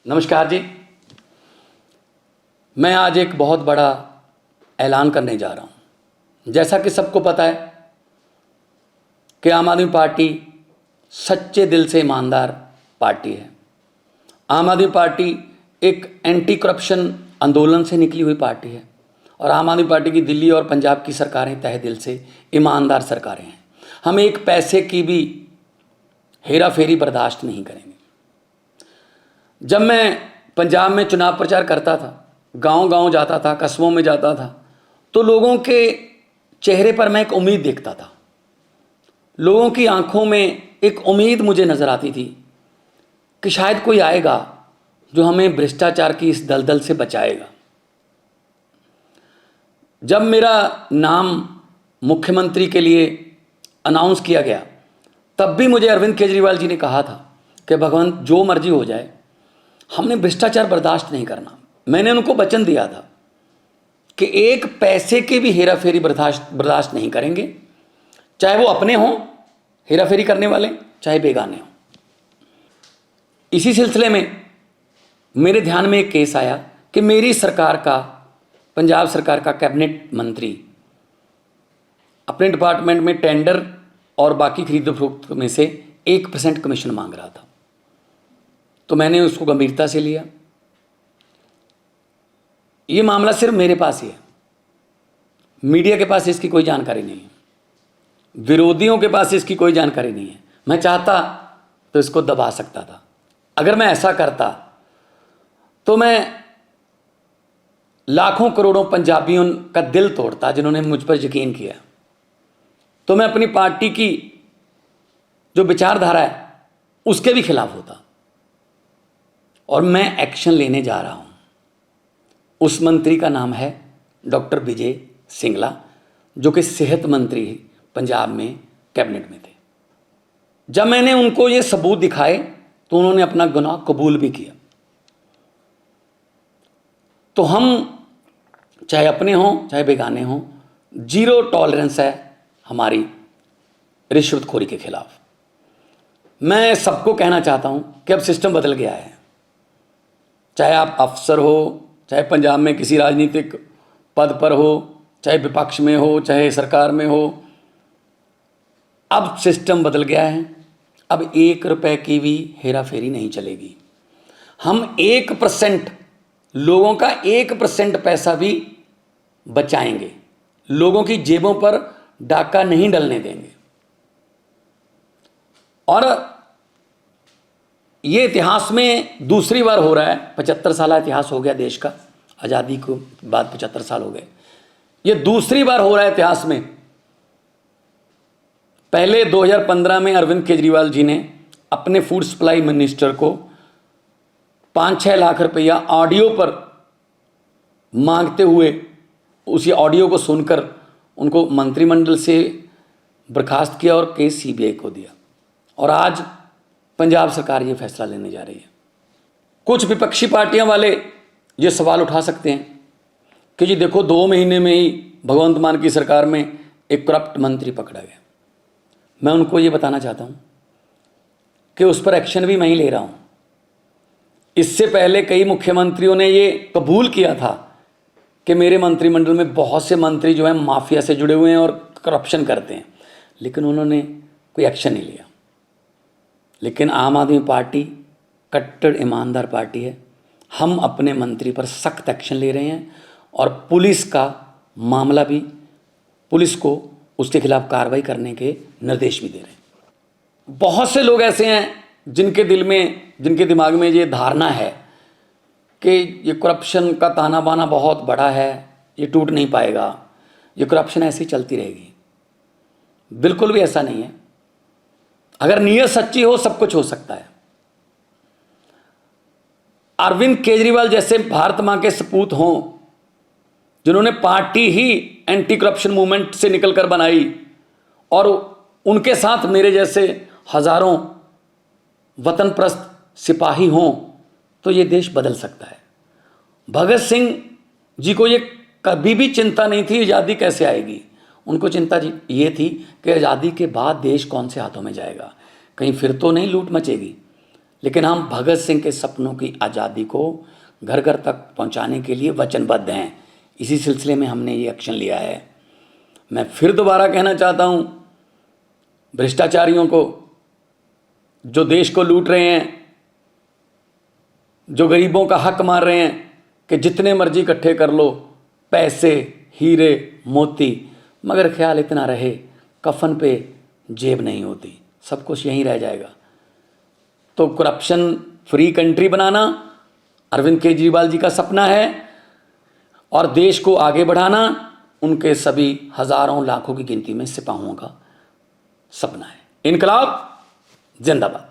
नमस्कार जी। मैं आज एक बहुत बड़ा ऐलान करने जा रहा हूं। जैसा कि सबको पता है कि आम आदमी पार्टी सच्चे दिल से ईमानदार पार्टी है। आम आदमी पार्टी एक एंटी करप्शन आंदोलन से निकली हुई पार्टी है और आम आदमी पार्टी की दिल्ली और पंजाब की सरकारें तहे दिल से ईमानदार सरकारें हैं। हम एक पैसे की भी हेरा फेरी बर्दाश्त नहीं करेंगे। जब मैं पंजाब में चुनाव प्रचार करता था, गांव-गांव जाता था, कस्बों में जाता था, तो लोगों के चेहरे पर मैं एक उम्मीद देखता था। लोगों की आंखों में एक उम्मीद मुझे नज़र आती थी कि शायद कोई आएगा जो हमें भ्रष्टाचार की इस दलदल से बचाएगा। जब मेरा नाम मुख्यमंत्री के लिए अनाउंस किया गया, तब भी मुझे अरविंद केजरीवाल जी ने कहा था कि भगवंत जो मर्जी हो जाए, हमने भ्रष्टाचार बर्दाश्त नहीं करना। मैंने उनको वचन दिया था कि एक पैसे के भी हेरा फेरी बर्दाश्त नहीं करेंगे, चाहे वो अपने हों हेरा फेरी करने वाले, चाहे बेगाने हों। इसी सिलसिले में मेरे ध्यान में एक केस आया कि मेरी सरकार का, पंजाब सरकार का कैबिनेट मंत्री अपने डिपार्टमेंट में टेंडर और बाकी खरीद फरोख्त में से 1% कमीशन मांग रहा था। तो मैंने उसको गंभीरता से लिया। ये मामला सिर्फ मेरे पास ही है, मीडिया के पास इसकी कोई जानकारी नहीं है, विरोधियों के पास इसकी कोई जानकारी नहीं है। मैं चाहता तो इसको दबा सकता था। अगर मैं ऐसा करता तो मैं लाखों करोड़ों पंजाबियों का दिल तोड़ता जिन्होंने मुझ पर यकीन किया। तो मैं अपनी पार्टी की जो विचारधारा है उसके भी खिलाफ होता और मैं एक्शन लेने जा रहा हूं। उस मंत्री का नाम है डॉक्टर विजय सिंगला, जो कि सेहत मंत्री पंजाब में कैबिनेट में थे। जब मैंने उनको ये सबूत दिखाए तो उन्होंने अपना गुनाह कबूल भी किया। तो हम चाहे अपने हों चाहे बेगाने हों, जीरो टॉलरेंस है हमारी रिश्वतखोरी के खिलाफ। मैं सबको कहना चाहता हूं कि अब सिस्टम बदल गया है। चाहे आप अफसर हो, चाहे पंजाब में किसी राजनीतिक पद पर हो, चाहे विपक्ष में हो, चाहे सरकार में हो, अब सिस्टम बदल गया है। अब 1 रुपए की भी हेरा फेरी नहीं चलेगी। हम 1%, लोगों का 1% पैसा भी बचाएंगे। लोगों की जेबों पर डाका नहीं डलने देंगे। और ये इतिहास में दूसरी बार हो रहा है। 75 साल इतिहास हो गया देश का, आज़ादी को बाद 75 साल हो गए। ये दूसरी बार हो रहा है इतिहास में। पहले 2015 में अरविंद केजरीवाल जी ने अपने फूड सप्लाई मिनिस्टर को 5-6 लाख रुपया ऑडियो पर मांगते हुए, उसी ऑडियो को सुनकर उनको मंत्रिमंडल से बर्खास्त किया और केस सीबीआई को दिया। और आज पंजाब सरकार ये फैसला लेने जा रही है। कुछ विपक्षी पार्टियां वाले ये सवाल उठा सकते हैं कि जी देखो, 2 महीने में ही भगवंत मान की सरकार में एक करप्ट मंत्री पकड़ा गया। मैं उनको ये बताना चाहता हूं कि उस पर एक्शन भी मैं ही ले रहा हूं। इससे पहले कई मुख्यमंत्रियों ने ये कबूल किया था कि मेरे मंत्रिमंडल में बहुत से मंत्री जो हैं माफिया से जुड़े हुए हैं और करप्शन करते हैं, लेकिन उन्होंने कोई एक्शन नहीं लिया। लेकिन आम आदमी पार्टी कट्टर ईमानदार पार्टी है। हम अपने मंत्री पर सख्त एक्शन ले रहे हैं और पुलिस का मामला भी, पुलिस को उसके खिलाफ कार्रवाई करने के निर्देश भी दे रहे हैं। बहुत से लोग ऐसे हैं जिनके दिमाग में ये धारणा है कि ये करप्शन का ताना बाना बहुत बड़ा है, ये टूट नहीं पाएगा, ये करप्शन ऐसी चलती रहेगी। बिल्कुल भी ऐसा नहीं है। अगर नीयत सच्ची हो सब कुछ हो सकता है। अरविंद केजरीवाल जैसे भारत मां के सपूत हों, जिन्होंने पार्टी ही एंटी करप्शन मूवमेंट से निकलकर बनाई, और उनके साथ मेरे जैसे हजारों वतनप्रस्त सिपाही हों, तो ये देश बदल सकता है। भगत सिंह जी को ये कभी भी चिंता नहीं थी आज़ादी कैसे आएगी। उनको चिंता जी ये थी कि आज़ादी के बाद देश कौन से हाथों में जाएगा, कहीं फिर तो नहीं लूट मचेगी। लेकिन हम भगत सिंह के सपनों की आज़ादी को घर घर तक पहुंचाने के लिए वचनबद्ध हैं। इसी सिलसिले में हमने ये एक्शन लिया है। मैं फिर दोबारा कहना चाहता हूँ भ्रष्टाचारियों को, जो देश को लूट रहे हैं, जो गरीबों का हक मार रहे हैं कि जितने मर्जी इकट्ठे कर लो पैसे, हीरे, मोती, मगर ख्याल इतना रहे कफन पे जेब नहीं होती, सब कुछ यहीं रह जाएगा। तो करप्शन फ्री कंट्री बनाना अरविंद केजरीवाल जी का सपना है और देश को आगे बढ़ाना उनके सभी हजारों लाखों की गिनती में सिपाहियों का सपना है। इनकलाब जिंदाबाद।